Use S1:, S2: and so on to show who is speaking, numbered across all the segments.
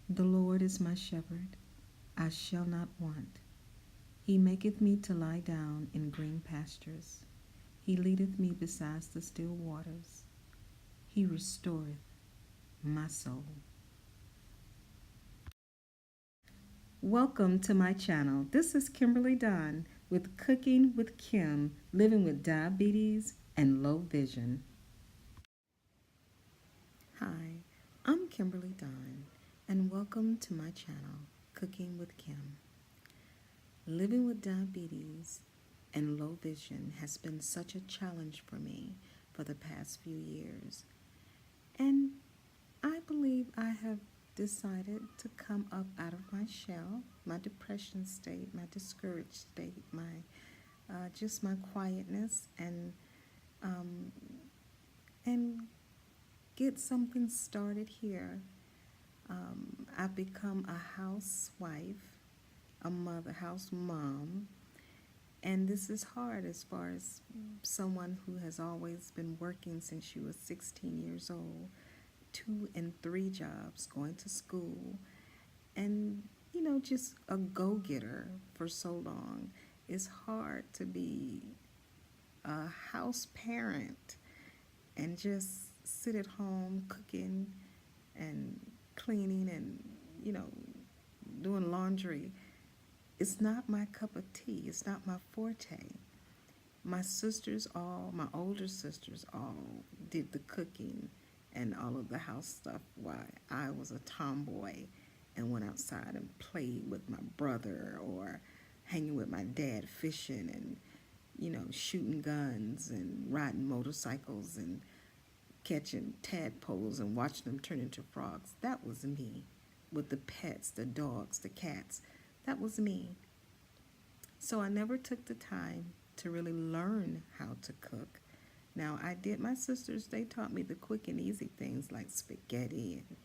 S1: The Lord is my shepherd, I shall not want. He maketh me to lie down in green pastures. He leadeth me beside the still waters. He restoreth my soul. Welcome to my channel. This is Kimberly Don with Cooking with Kim, living with diabetes and low vision. Hi, I'm Kimberly Don, and welcome to my channel, Cooking with Kim. Living with diabetes and low vision has been such a challenge for me for the past few years. And I believe I have decided to come up out of my shell, my depression state, my discouraged state, my just my quietness, um, and get something started here. I've become a housewife, a mother, house mom, and this is hard as far as someone who has always been working since she was 16 years old, 2 and 3 jobs, going to school, and just a go-getter for so long. It's hard to be a house parent and just sit at home cooking and cleaning and you know doing laundry. It's not my cup of tea. It's not my forte. My older sisters all did the cooking and all of the house stuff while I was a tomboy and went outside and played with my brother or hanging with my dad fishing and shooting guns and riding motorcycles and catching tadpoles and watching them turn into frogs. That was me. With the pets, the dogs, the cats. That was me. So I never took the time to really learn how to cook. Now, I did, my sisters, they taught me the quick and easy things like spaghetti and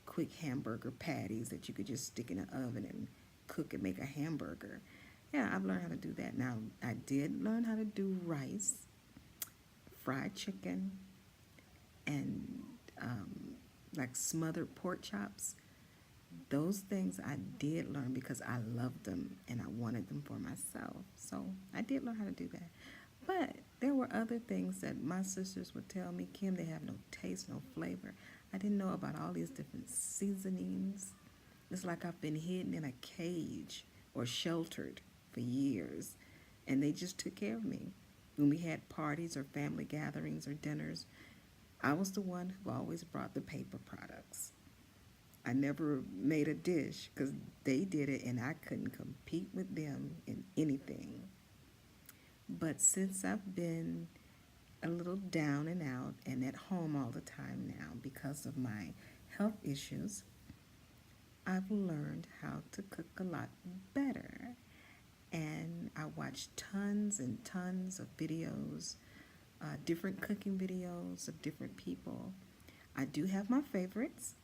S1: quick hamburger patties that you could just stick in the oven and cook and make a hamburger. Yeah, I've learned how to do that. Now, I did learn how to do rice, fried chicken, and like smothered pork chops. Those things I did learn because I loved them and I wanted them for myself. So I did learn how to do that. But there were other things that my sisters would tell me, Kim, they have no taste, no flavor. I didn't know about all these different seasonings. It's like I've been hidden in a cage or sheltered for years. And they just took care of me. When we had parties or family gatherings or dinners, I was the one who always brought the paper products. I never made a dish because they did it and I couldn't compete with them in anything. But since I've been a little down and out and at home all the time now because of my health issues, I've learned how to cook a lot better. And I watch tons and tons of videos, different cooking videos of different people. I do have my favorites.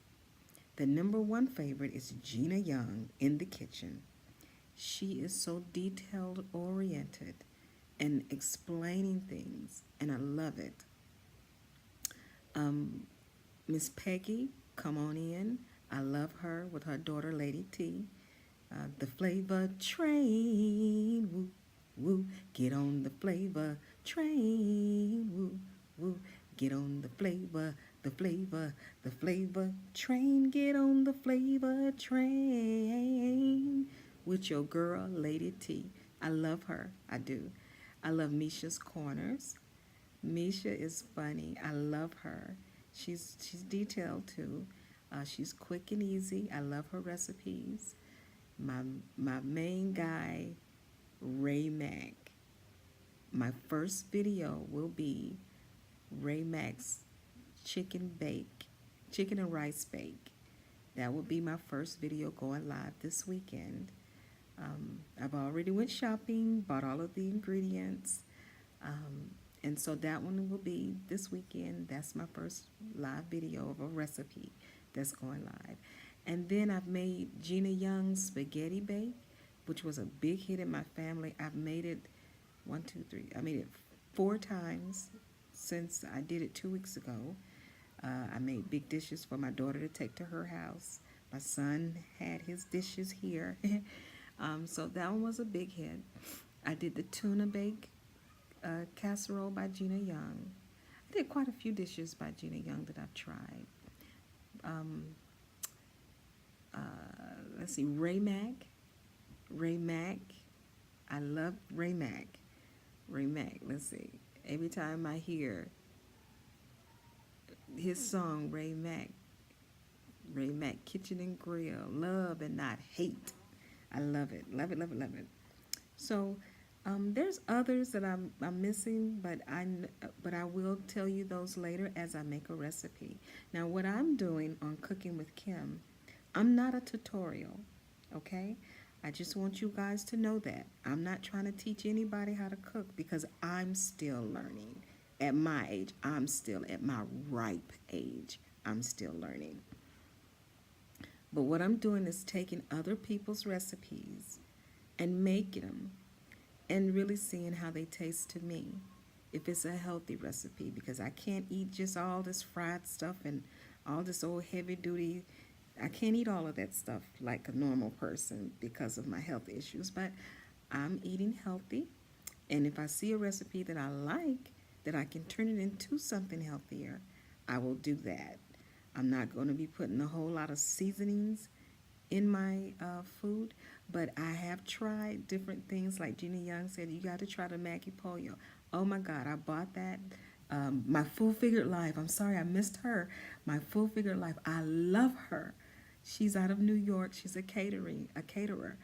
S1: The number one favorite is Gina Young in the kitchen. She is so detailed oriented and explaining things, and I love it. Um, Miss Peggy, come on in. I love her with her daughter, Lady T. The flavor train, woo, woo. Get on the flavor train, woo, woo. Get on the flavor, the flavor train. Get on the flavor train with your girl, Lady T. I love her. I do. I love Misha's Corners. Misha is funny. I love her. She's detailed too. She's quick and easy. I love her recipes. My my main guy, Ray Mac. My first video will be Ray Mac's chicken bake, chicken and rice bake. That will be my first video going live this weekend. I've already went shopping, bought all of the ingredients, um, and so that one will be this weekend. That's my first live video of a recipe that's going live. And then I've made Gina Young's spaghetti bake, which was a big hit in my family. I've made it one, two, three. I made it 4 times since I did it 2 weeks ago. I made big dishes for my daughter to take to her house. My son had his dishes here. So that one was a big hit. I did the tuna bake casserole by Gina Young. I did quite a few dishes by Gina Young that I've tried. Um, uh, let's see, Ray Mack. Ray Mack. I love Ray Mack. Ray Mack. Let's see. Every time I hear his song, Ray Mack, Kitchen and Grill, love and not hate. I love it, love it, love it, love it. So there's others that I'm missing, but I will tell you those later as I make a recipe. Now, what I'm doing on Cooking with Kim, I'm not a tutorial, okay? I just want you guys to know that. I'm not trying to teach anybody how to cook because I'm still learning. At my age, I'm still at my ripe age. I'm still learning. But what I'm doing is taking other people's recipes and making them and really seeing how they taste to me. If it's a healthy recipe, because I can't eat just all this fried stuff and all this old heavy duty. I can't eat all of that stuff like a normal person because of my health issues, but I'm eating healthy. And if I see a recipe that I like, that I can turn it into something healthier, I will do that. I'm not going to be putting a whole lot of seasonings in my food, but I have tried different things. Like Gina Young said, you got to try the Maggie Pollo. Oh my God, I bought that. My Full Figured Life. I'm sorry I missed her. My Full Figured Life. I love her. She's out of New York. She's a caterer,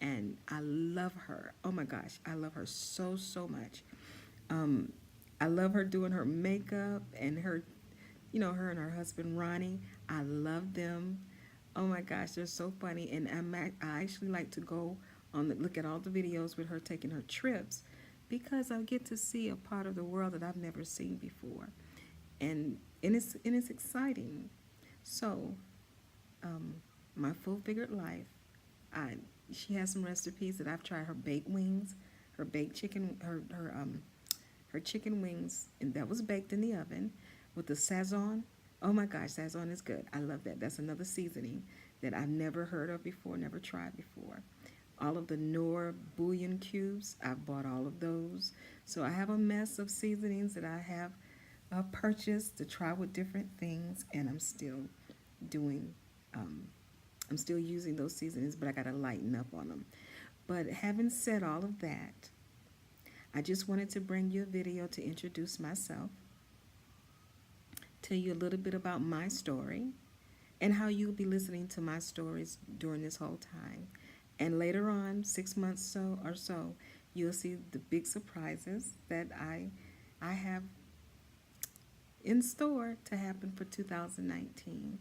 S1: and I love her. Oh my gosh, I love her so much. Um, I love her doing her makeup and her, her and her husband Ronnie. I love them. Oh my gosh, they're so funny. And I actually like to go look at all the videos with her taking her trips because I get to see a part of the world that I've never seen before, and it's exciting. So, um, my Full Figured Life. I She has some recipes that I've tried. Her baked wings, her baked chicken, her chicken wings, and that was baked in the oven with the sazon. Oh my gosh, sazon is good. I love that. That's another seasoning that I've never heard of before, never tried before. All of the Knorr bouillon cubes, I've bought all of those. So I have a mess of seasonings that I have purchased to try with different things, and doing, um, I'm still using those seasonings, but I got to lighten up on them. But having said all of that, I just wanted to bring you a video to introduce myself, tell you a little bit about my story, and how you'll be listening to my stories during this whole time. And later on, 6 months or so, you'll see the big surprises that I have in store to happen for 2019.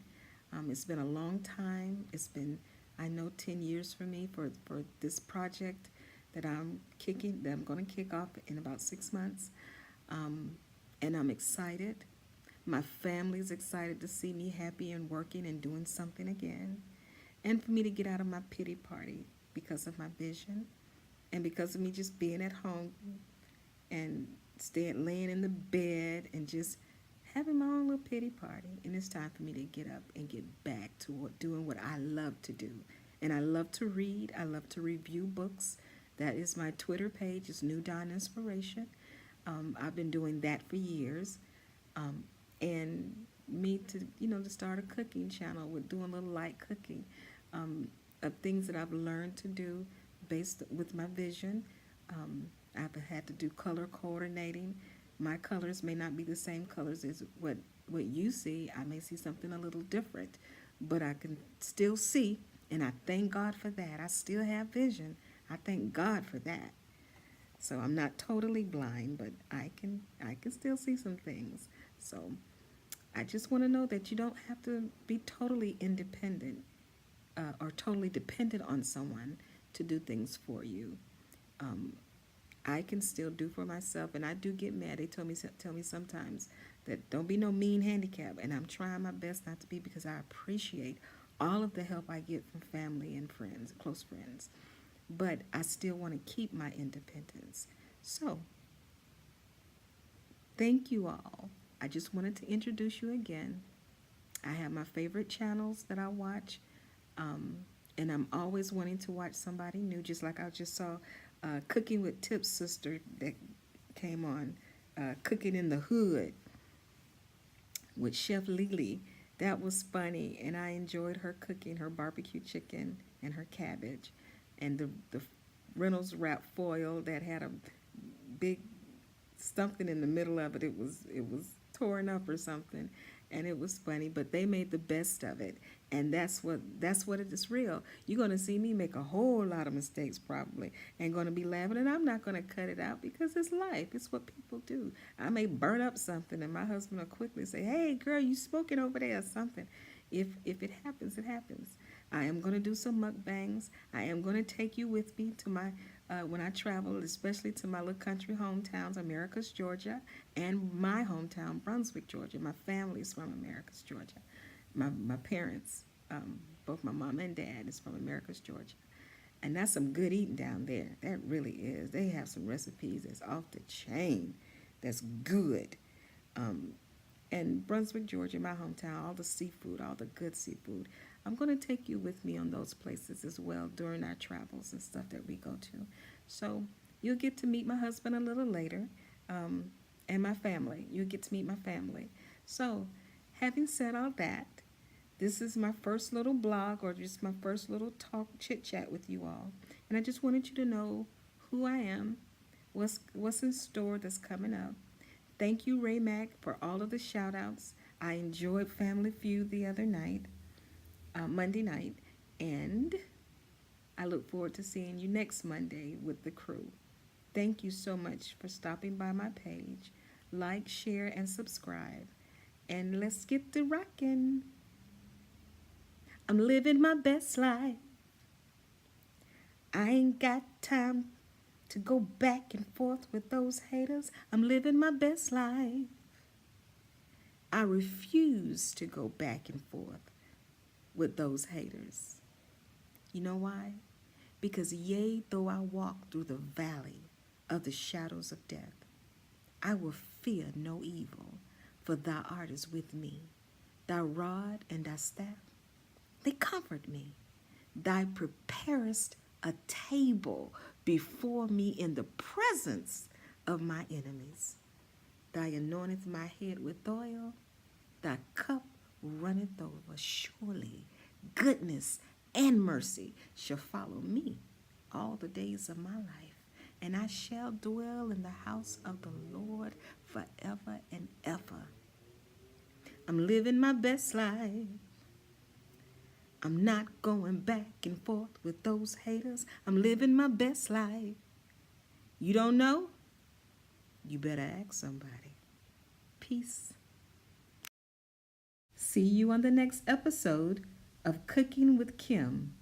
S1: It's been a long time. It's been, I know, 10 years for me for this project that I'm going to kick off in about 6 months. And I'm excited. My family's excited to see me happy and working and doing something again. And for me to get out of my pity party because of my vision and because of me just being at home and laying in the bed and just having my own little pity party. And it's time for me to get up and get back to doing what I love to do. And I love to read. I love to review books. That is my Twitter page. It's New Dawn Inspiration. I've been doing that for years. And me to start a cooking channel with doing a little light cooking of things that I've learned to do based with my vision. I've had to do color coordinating. My colors may not be the same colors as what you see. I may see something a little different, but I can still see, and I thank God for that. I still have vision. I thank God for that. So I'm not totally blind, but I can still see some things. So I just want to know that you don't have to be totally independent or totally dependent on someone to do things for you. I can still do for myself, and I do get mad. They tell me sometimes that don't be no mean handicap, and I'm trying my best not to be because I appreciate all of the help I get from family and friends, close friends. But I still want to keep my independence. So, thank you all. I just wanted to introduce you again. I have my favorite channels that I watch. And I'm always wanting to watch somebody new, just like I just saw Cooking with Tip's sister that came on, Cooking in the Hood with Chef Lily. That was funny, and I enjoyed her cooking her barbecue chicken and her cabbage, and the Reynolds wrap foil that had a big something in the middle of it. It was torn up or something, and it was funny. But they made the best of it, and that's what it is real. You're gonna see me make a whole lot of mistakes probably, and gonna be laughing, and I'm not gonna cut it out because it's life. It's what people do. I may burn up something, and my husband will quickly say, "Hey, girl, you smoking over there or something." If it happens, it happens. I am going to do some mukbangs. I am going to take you with me to my when I travel, especially to my little country hometowns, Americus, Georgia, and my hometown, Brunswick, Georgia. My family's from Americus, Georgia. My parents, both my mom and dad, is from Americus, Georgia. And that's some good eating down there. That really is. They have some recipes that's off the chain. That's good. Um, and Brunswick, Georgia, my hometown, all the seafood, all the good seafood. I'm going to take you with me on those places as well during our travels and stuff that we go to. So you'll get to meet my husband a little later, and my family. You'll get to meet my family. So, having said all that, this is my first little blog or just my first little talk, chit chat with you all. And I just wanted you to know who I am, what's in store that's coming up. Thank you, Ray Mack, for all of the shout outs. I enjoyed Family Feud the other night, Monday night, and I look forward to seeing you next Monday with the crew. Thank you so much for stopping by my page. Like, share, and subscribe. And let's get to rockin'. I'm living my best life. I ain't got time to go back and forth with those haters. I'm living my best life. I refuse to go back and forth with those haters. You know why? Because yea, though I walk through the valley of the shadows of death, I will fear no evil, for thou art is with me. Thy rod and thy staff, they comfort me. Thou preparest a table before me in the presence of my enemies. Thou anointest my head with oil, thy cup runneth over. Surely goodness and mercy shall follow me all the days of my life, and I shall dwell in the house of the Lord forever and ever. I'm living my best life. I'm not going back and forth with those haters. I'm living my best life. You don't know? You better ask somebody. Peace. See you on the next episode of Cooking with Kim.